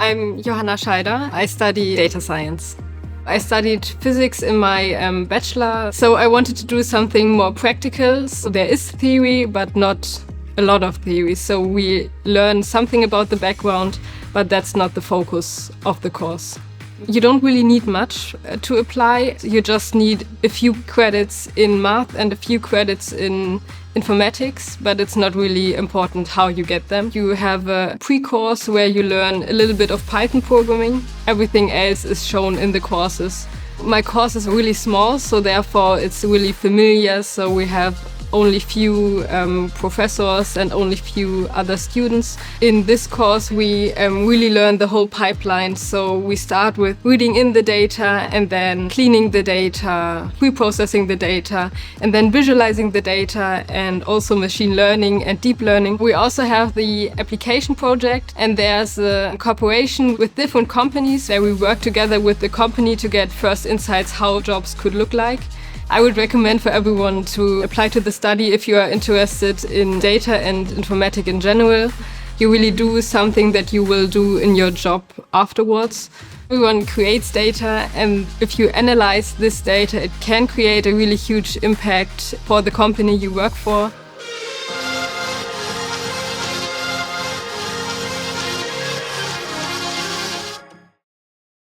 I'm Johanna. I study data science. I studied physics in my bachelor, so I wanted to do something more practical. So there is theory, but not a lot of theory. So we learn something about the background, but that's not the focus of the course. You don't really need much to apply. You just need a few credits in math and a few credits in informatics, but it's not really important how you get them. You have a pre-course where you learn a little bit of Python programming. Everything else is shown in the courses. My course is really small, so therefore it's really familiar. So we have only few professors and only few other students. In this course, we really learn the whole pipeline. So we start with reading in the data and then cleaning the data, preprocessing the data, and then visualizing the data, and also machine learning and deep learning. We also have the application project, and there's a cooperation with different companies where we work together with the company to get first insights how jobs could look like. I would recommend for everyone to apply to the study if you are interested in data and informatics in general. You really do something that you will do in your job afterwards. Everyone creates data, and if you analyze this data, it can create a really huge impact for the company you work for.